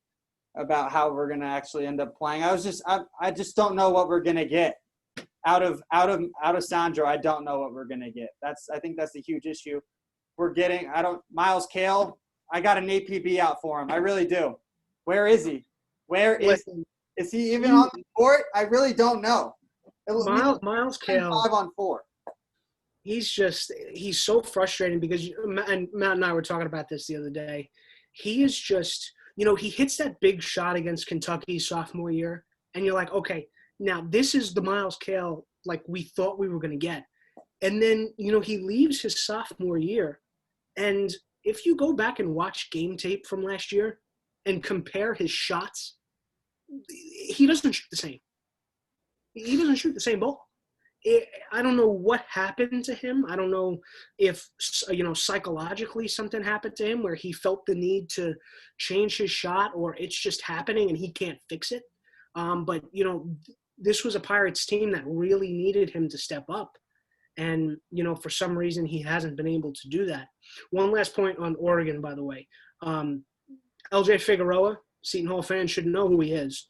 about how we're going to actually end up playing. I just don't know what we're going to get out of Sandro. I don't know what we're going to get. I think that's a huge issue. Miles Cale, I got an APB out for him. I really do. Where is he? Is he even on the court? I really don't know. Miles Cale, 5 on 4. He's so frustrating, because Matt and I were talking about this the other day. He is just, he hits that big shot against Kentucky sophomore year, and you're like, okay, now this is the Miles Cale like we thought we were going to get. And then, he leaves his sophomore year, and if you go back and watch game tape from last year and compare his shots, he doesn't shoot the same. He doesn't shoot the same ball. I don't know what happened to him. I don't know if, psychologically something happened to him where he felt the need to change his shot, or it's just happening and he can't fix it. But this was a Pirates team that really needed him to step up. And, for some reason he hasn't been able to do that. One last point on Oregon, by the way. LJ Figueroa, Seton Hall fans should know who he is.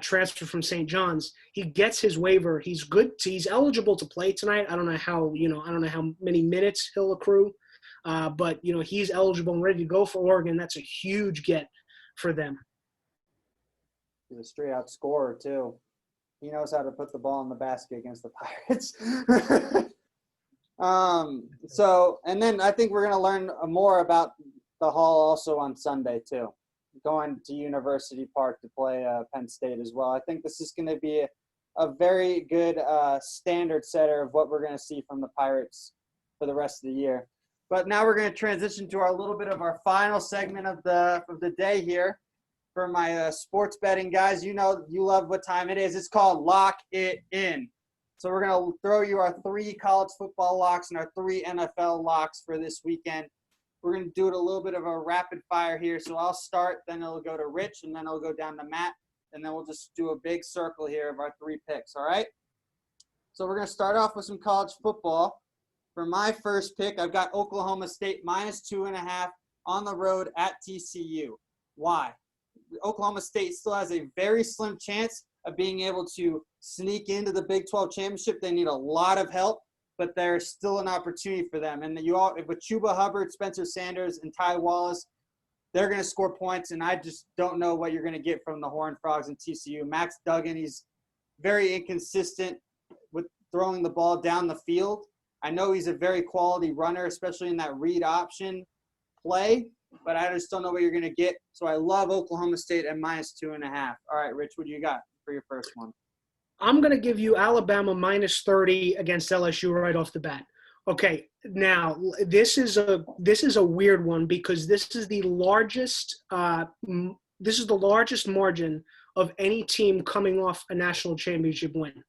Transfer from St. John's. He gets his waiver. He's good. He's eligible to play tonight. I don't know how many minutes he'll accrue. But he's eligible and ready to go for Oregon. That's a huge get for them. He's a straight out scorer too. He knows how to put the ball in the basket against the Pirates. And then I think we're going to learn more about the Hall also on Sunday too. Going to University Park to play Penn State as well. I think this is going to be a very good standard setter of what we're going to see from the Pirates for the rest of the year. But now we're going to transition to our little bit of our final segment of the day here for my sports betting guys. You love what time it is. It's called Lock It In. So we're going to throw you our 3 college football locks and our 3 NFL locks for this weekend. We're going to do it a little bit of a rapid fire here. So I'll start, then it'll go to Rich, and then it'll go down to Matt. and then we'll just do a big circle here of our 3 picks, all right? So we're going to start off with some college football. For my first pick, I've got Oklahoma State -2.5 on the road at TCU. Why? Oklahoma State still has a very slim chance of being able to sneak into the Big 12 championship. They need a lot of help, but there's still an opportunity for them. And with Chuba Hubbard, Spencer Sanders, and Ty Wallace, they're going to score points, and I just don't know what you're going to get from the Horned Frogs and TCU. Max Duggan, he's very inconsistent with throwing the ball down the field. I know he's a very quality runner, especially in that read option play, but I just don't know what you're going to get. So I love Oklahoma State at -2.5. All right, Rich, what do you got for your first one? I'm going to give you Alabama -30 against LSU right off the bat. Okay, now this is a weird one because this is the largest margin of any team coming off a national championship win.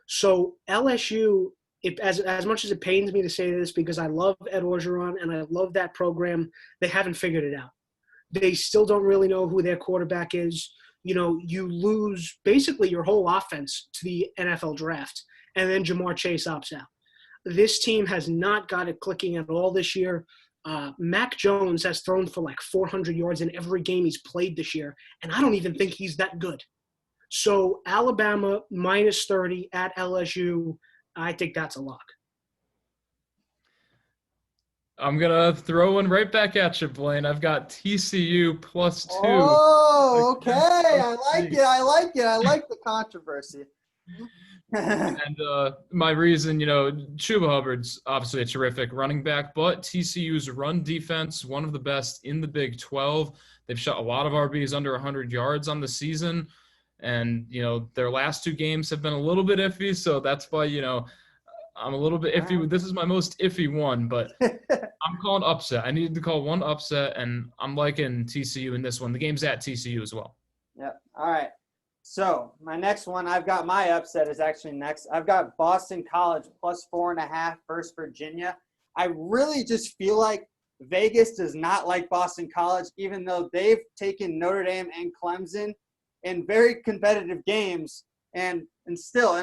So LSU, as much as it pains me to say this because I love Ed Orgeron and I love that program, they haven't figured it out. They still don't really know who their quarterback is. You know, you lose basically your whole offense to the NFL draft, and then Jamar Chase opts out. This team has not got it clicking at all this year. Mac Jones has thrown for like 400 yards in every game he's played this year, and I don't even think he's that good. So Alabama -30 at LSU, I think that's a lock. I'm going to throw one right back at you, Blaine. I've got TCU +2. Oh, okay. I like it. I like the controversy. And my reason, Chuba Hubbard's obviously a terrific running back, but TCU's run defense, one of the best in the Big 12. They've shot a lot of RBs under 100 yards on the season. And, their last 2 games have been a little bit iffy. So that's why, I'm a little bit iffy. This is my most iffy one, but I'm calling upset. I needed to call one upset, and I'm liking TCU in this one. The game's at TCU as well. Yep. All right. So my next one, I've got my upset is actually next. I've got Boston College +4.5 versus Virginia. I really just feel like Vegas does not like Boston College, even though they've taken Notre Dame and Clemson in very competitive games. And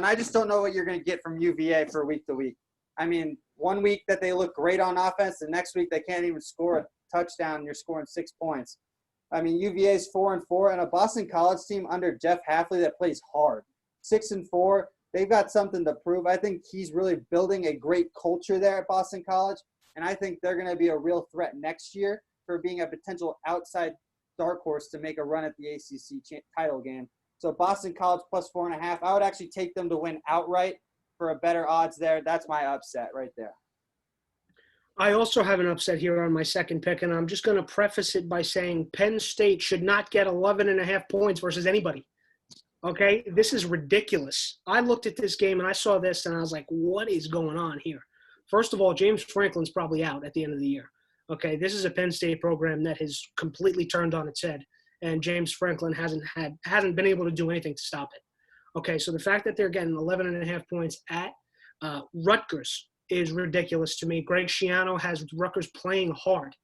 I just don't know what you're going to get from UVA for week to week. I mean, one week that they look great on offense, the next week they can't even score a touchdown and you're scoring 6 points. I mean, UVA's 4-4, and a Boston College team under Jeff Hafley that plays hard. 6-4, they've got something to prove. I think he's really building a great culture there at Boston College, and I think they're going to be a real threat next year for being a potential outside dark horse to make a run at the ACC title game. So Boston College +4.5. I would actually take them to win outright for a better odds there. That's my upset right there. I also have an upset here on my second pick, and I'm just going to preface it by saying Penn State should not get 11.5 points versus anybody. Okay? This is ridiculous. I looked at this game, and I saw this, and I was like, what is going on here? First of all, James Franklin's probably out at the end of the year. Okay? This is a Penn State program that has completely turned on its head, and James Franklin hasn't been able to do anything to stop it. Okay, so the fact that they're getting 11.5 points at Rutgers is ridiculous to me. Greg Schiano has Rutgers playing hard,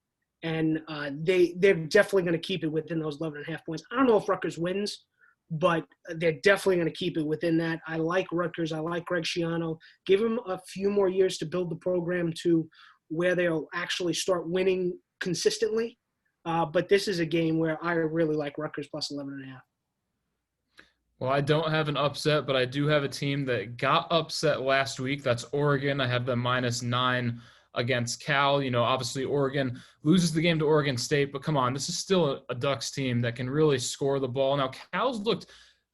and they're definitely going to keep it within those 11.5 points. I don't know if Rutgers wins, but they're definitely going to keep it within that. I like Rutgers. I like Greg Schiano. Give him a few more years to build the program to where they'll actually start winning consistently. But this is a game where I really like Rutgers +11.5. Well, I don't have an upset, but I do have a team that got upset last week. That's Oregon. I have them -9 against Cal. Obviously Oregon loses the game to Oregon State, but come on, this is still a Ducks team that can really score the ball. Now, Cal's looked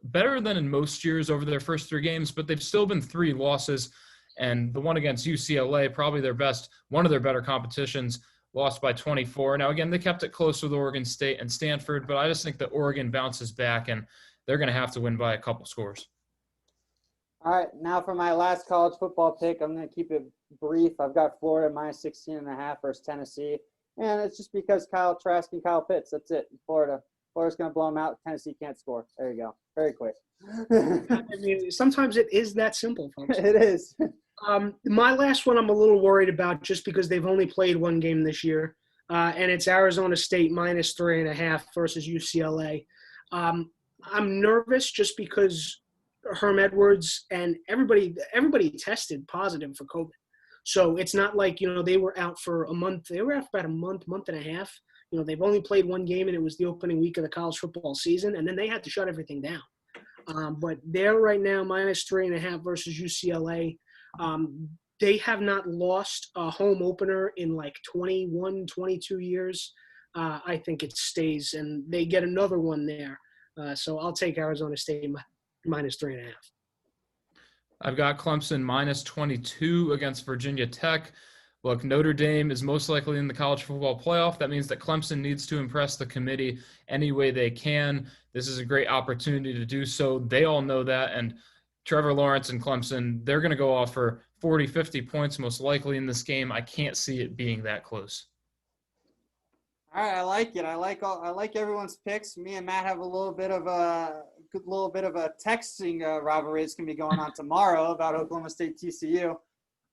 better than in most years over their first 3 games, but they've still been 3 losses, and the one against UCLA, probably one of their better competitions, lost by 24. Now, again, they kept it close with Oregon State and Stanford, but I just think that Oregon bounces back, and they're going to have to win by a couple scores. All right, now for my last college football pick, I'm going to keep it brief. I've got Florida -16.5 versus Tennessee, and it's just because Kyle Trask and Kyle Pitts. That's it. Florida's going to blow them out. Tennessee can't score. There you go. Very quick. I mean, sometimes it is that simple, folks. It is. My last one I'm a little worried about just because they've only played 1 game this year, and it's Arizona State -3.5 versus UCLA. I'm nervous just because Herm Edwards and everybody tested positive for COVID. So it's not like, they were out for a month. They were out for about a month and a half. They've only played one game, and it was the opening week of the college football season, and then they had to shut everything down. But they're right now -3.5 versus UCLA. They have not lost a home opener in like 21, 22 years. I think it stays, and they get another one there. So I'll take Arizona State -3.5. I've got Clemson -22 against Virginia Tech. Look, Notre Dame is most likely in the college football playoff. That means that Clemson needs to impress the committee any way they can. This is a great opportunity to do so. They all know that. And Trevor Lawrence and Clemson, they're going to go off for 40, 50 points most likely in this game. I can't see it being that close. All right, I like it. I like everyone's picks. Me and Matt have a little bit of a texting rivalry that's gonna be going on tomorrow about Oklahoma State TCU.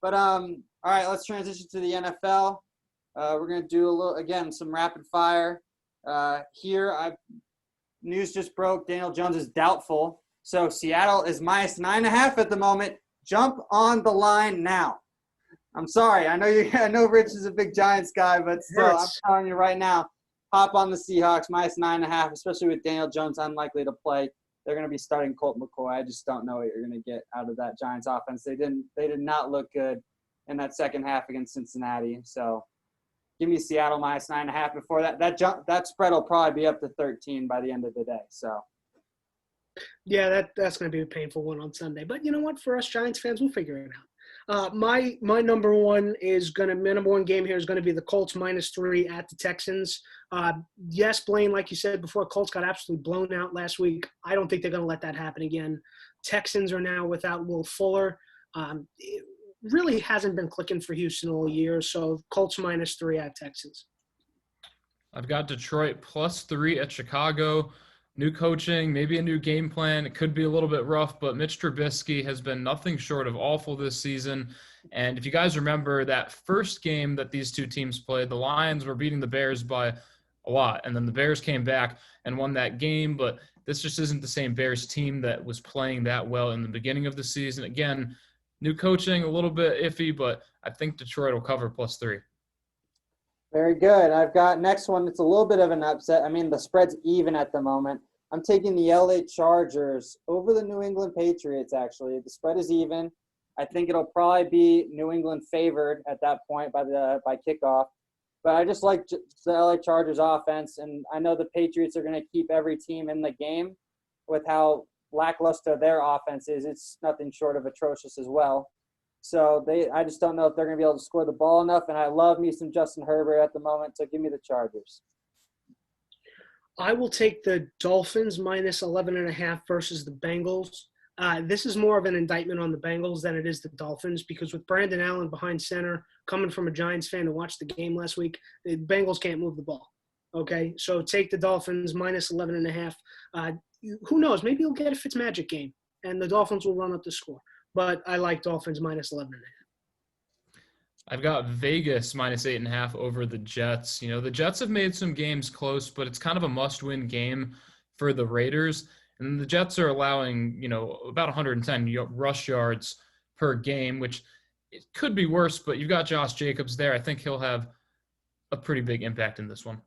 But all right, let's transition to the NFL. We're gonna do some rapid fire here. News just broke. Daniel Jones is doubtful, so Seattle is -9.5 at the moment. Jump on the line now. I'm sorry. I know Rich is a big Giants guy, but still, I'm telling you right now, hop on the Seahawks -9.5, especially with Daniel Jones unlikely to play. They're going to be starting Colt McCoy. I just don't know what you're going to get out of that Giants offense. They did not look good in that second half against Cincinnati. So give me Seattle -9.5. Before that spread will probably be up to 13 by the end of the day. So. Yeah, that's going to be a painful one on Sunday. But you know what? For us Giants fans, we'll figure it out. My number one game here is going to be the Colts -3 at the Texans. Yes, Blaine, like you said before, Colts got absolutely blown out last week. I don't think they're going to let that happen again. Texans are now without Will Fuller. It really hasn't been clicking for Houston all year, so Colts -3 at Texans. I've got Detroit +3 at Chicago. New coaching, maybe a new game plan. It could be a little bit rough, but Mitch Trubisky has been nothing short of awful this season. And if you guys remember that first game that these two teams played, the Lions were beating the Bears by a lot. And then the Bears came back and won that game. But this just isn't the same Bears team that was playing that well in the beginning of the season. Again, new coaching, a little bit iffy, but I think Detroit will cover +3. Very good. I've got next one. It's a little bit of an upset. I mean, the spread's even at the moment. I'm taking the LA Chargers over the New England Patriots, actually. The spread is even. I think it'll probably be New England favored at that point by kickoff. But I just like the LA Chargers offense, and I know the Patriots are going to keep every team in the game with how lackluster their offense is. It's nothing short of atrocious as well. So I just don't know if they're going to be able to score the ball enough, and I love me some Justin Herbert at the moment, so give me the Chargers. I will take the Dolphins -11.5 versus the Bengals. This is more of an indictment on the Bengals than it is the Dolphins, because with Brandon Allen behind center, coming from a Giants fan who watched the game last week, the Bengals can't move the ball. Okay, so take the Dolphins -11.5. Who knows? Maybe you'll get a Fitzmagic game, and the Dolphins will run up the score. But I like Dolphins -11.5. I've got Vegas -8.5 over the Jets. You know, the Jets have made some games close, but it's kind of a must-win game for the Raiders. And the Jets are allowing, about 110 rush yards per game, which it could be worse, but you've got Josh Jacobs there. I think he'll have a pretty big impact in this one.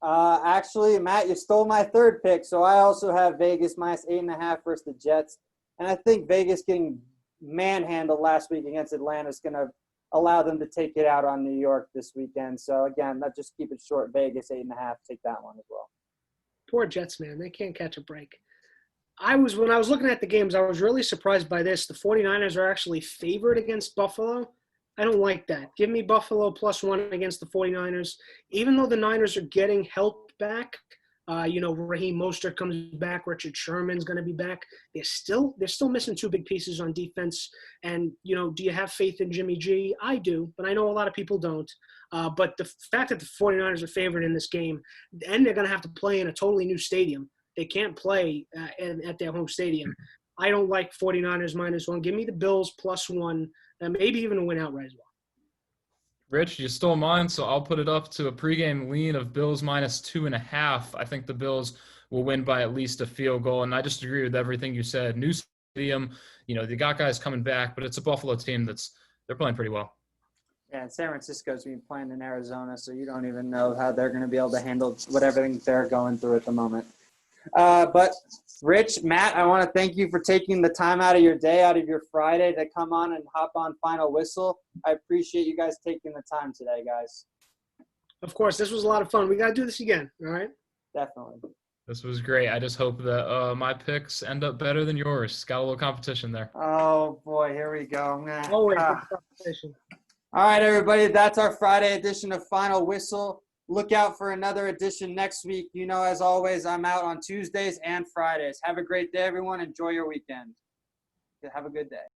Actually, Matt, you stole my third pick, so I also have Vegas -8.5 versus the Jets. And I think Vegas getting manhandled last week against Atlanta is going to allow them to take it out on New York this weekend. So, again, let's just keep it short. Vegas 8.5. Take that one as well. Poor Jets, man. They can't catch a break. When I was looking at the games, I was really surprised by this. The 49ers are actually favored against Buffalo. I don't like that. Give me Buffalo +1 against the 49ers. Even though the Niners are getting help back, Raheem Mostert comes back. Richard Sherman's going to be back. They're still missing two big pieces on defense. And, do you have faith in Jimmy G? I do, but I know a lot of people don't. But the fact that the 49ers are favored in this game, and they're going to have to play in a totally new stadium. They can't play at their home stadium. I don't like 49ers -1. Give me the Bills +1, and maybe even a win outright as well. Rich, you stole mine, so I'll put it up to a pregame lean of Bills -2.5. I think the Bills will win by at least a field goal, and I just agree with everything you said. New stadium, they got guys coming back, but it's a Buffalo team they're playing pretty well. Yeah, and San Francisco's been playing in Arizona, so you don't even know how they're going to be able to handle whatever they're going through at the moment. But Rich, Matt, I want to thank you for taking the time out of your day, out of your Friday, to come on and hop on Final Whistle. I appreciate you guys taking the time today, guys. Of course, this was a lot of fun. We got to do this again, all right? Definitely. This was great. I just hope that my picks end up better than yours. Got a little competition there. Oh, boy, here we go. Always competition. All right, everybody, that's our Friday edition of Final Whistle. Look out for another edition next week. As always, I'm out on Tuesdays and Fridays. Have a great day, everyone. Enjoy your weekend. Have a good day.